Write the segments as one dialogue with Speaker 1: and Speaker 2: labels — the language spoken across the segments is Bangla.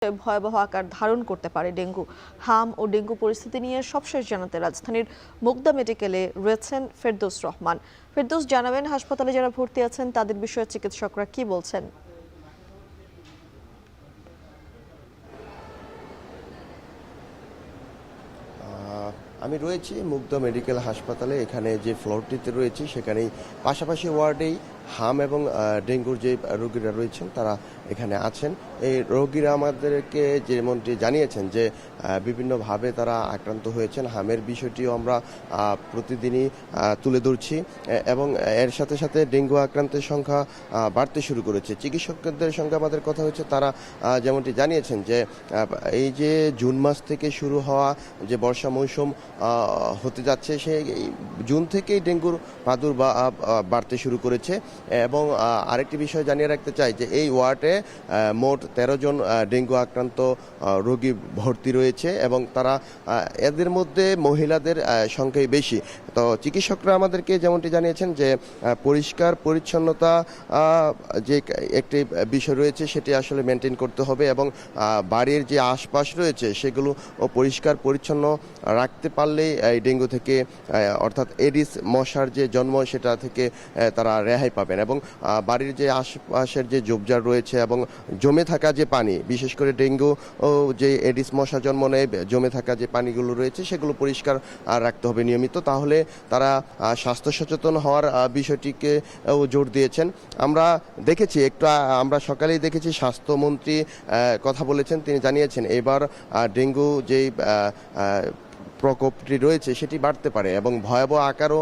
Speaker 1: ভয়াবহ আকার ধারণ করতে পারে ডেঙ্গু। হাম ও ডেঙ্গু পরিস্থিতি নিয়ে সবশেষ জানাতে রাজধানীর মুগদা মেডিকেলে রয়েছেন ফেরদৌস রহমান। ফেরদৌস জানাবেন, হাসপাতালে যারা ভর্তি আছেন তাদের বিষয়ে চিকিৎসকরা কি বলছেন?
Speaker 2: আমি রয়েছি মুগদা মেডিকেল হাসপাতালে। এখানে যে ফ্লোরটিতে রয়েছি সেখানেই পাশাপাশি ওয়ার্ডেই হাম এবং ডেঙ্গুর যে রোগীরা রয়েছেন তারা এখানে আছেন। এই রোগীরা আমাদেরকে যেমনটি জানিয়েছেন যে বিভিন্নভাবে তারা আক্রান্ত হয়েছেন। হামের বিষয়টিও আমরা প্রতিদিনই তুলে ধরছি এবং এর সাথে সাথে ডেঙ্গু আক্রান্তের সংখ্যা বাড়তে শুরু করেছে। চিকিৎসকদের সঙ্গে আমাদের কথা হয়েছে, তারা যেমনটি জানিয়েছেন যে এই যে জুন মাস থেকে শুরু হওয়া যে বর্ষা মৌসুম হতে যাচ্ছে, সেই জুন থেকেই ডেঙ্গুর প্রাদুর্ভাব বাড়তে শুরু করেছে। এবং আরেকটি বিষয় জানিয়ে রাখতে চাই যে এই ওয়ার্ডে মোট 13 জন ডেঙ্গু আক্রান্ত রোগী ভর্তি রয়েছে এবং তারা এদের মধ্যে মহিলাদের সংখ্যাই বেশি। তো চিকিৎসকরা আমাদেরকে যেমনটি জানিয়েছেন যে পরিষ্কার পরিচ্ছন্নতা যে একটি বিষয় রয়েছে সেটি আসলে মেনটেন করতে হবে এবং বাড়ির যে আশপাশ রয়েছে সেগুলো পরিষ্কার পরিচ্ছন্ন রাখতে পারলেই এই ডেঙ্গু থেকে অর্থাৎ এডিস মশার যে জন্ম সেটা থেকে তারা রেহাই পাবেন। এবং বাড়ির যে আশপাশের যে ঝোপঝাড় রয়েছে এবং জমে থাকা যে পানি, বিশেষ করে ডেঙ্গু যে এডিস মশা জন্ম নেয়, জমে থাকা যে পানিগুলো রয়েছে সেগুলো পরিষ্কার রাখতে হবে নিয়মিত। তাহলে তারা স্বাস্থ্য সচেতন হওয়ার বিষয়টিকে জোর দিয়েছেন। আমরা দেখেছি আমরা সকালেই দেখেছি স্বাস্থ্যমন্ত্রী কথা বলেছেন। তিনি জানিয়েছেন এবার ডেঙ্গু যেই প্রকোপটি রয়েছে সেটি বাড়তে পারে এবং ভয়াবহ আকারও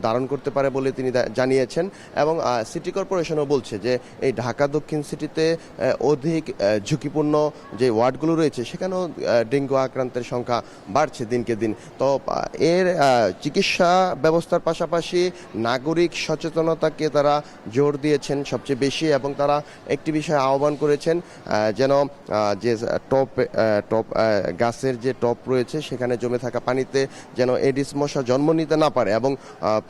Speaker 2: ধারণ করতে পারে বলে তিনি জানিয়েছেন। এবং সিটি কর্পোরেশনও বলছে যে এই ঢাকা দক্ষিণ সিটিতে অধিক ঝুঁকিপূর্ণ যে ওয়ার্ডগুলো রয়েছে সেখানেও ডেঙ্গু আক্রান্তের সংখ্যা বাড়ছে দিনকে দিন। তো এর চিকিৎসা ব্যবস্থার পাশাপাশি নাগরিক সচেতনতাকে তারা জোর দিয়েছেন সবচেয়ে বেশি এবং তারা একটি বিষয়ে আহ্বান করেছেন যেন যে টপ গাছের যে টপ রয়েছে সেখানে জমে থাকা পানিতে যেন এডিস মশা জন্ম নিতে না পারে এবং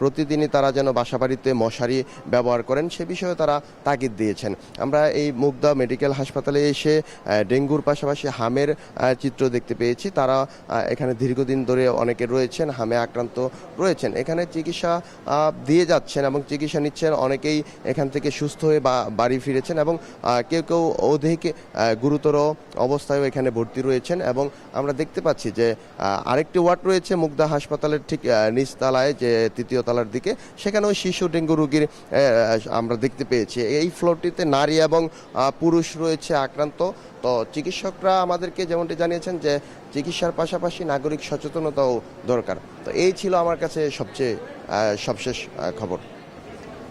Speaker 2: প্রতিদিনই তারা যেন বাসাবাড়িতে মশারি ব্যবহার করেন সে বিষয়ে তারা তাগিদ দিয়েছেন। আমরা এই মুগদা মেডিকেল হাসপাতালে এসে ডেঙ্গুর পাশাপাশি হামের চিত্র দেখতে পেয়েছি। তারা এখানে দীর্ঘদিন ধরে অনেকে রয়েছেন, হামে আক্রান্ত রয়েছেন, এখানে চিকিৎসা দিয়ে যাচ্ছেন এবং চিকিৎসা নিচ্ছেন। অনেকেই এখান থেকে সুস্থ হয়ে বাড়ি ফিরেছেন এবং কেউ কেউ অধিক গুরুতর অবস্থায়ও এখানে ভর্তি রয়েছেন। এবং আমরা দেখতে পাচ্ছি যে আরেকটি ওয়ার্ড রয়েছে মুগদা হাসপাতালের ঠিক নিচতলায়, যে তৃতীয় তলার দিকে, সেখানেও শিশু ডেঙ্গু রোগীর আমরা দেখতে পেয়েছি। এই ফ্লোরটিতে নারী এবং পুরুষ রয়েছে আক্রান্ত। তো চিকিৎসকরা আমাদেরকে যেমনটি জানিয়েছেন যে চিকিৎসার পাশাপাশি নাগরিক সচেতনতাও দরকার। তো এই ছিল আমার কাছে সবচেয়ে সবশেষ খবর।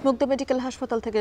Speaker 1: মুগদা মেডিকেল হাসপাতাল থেকে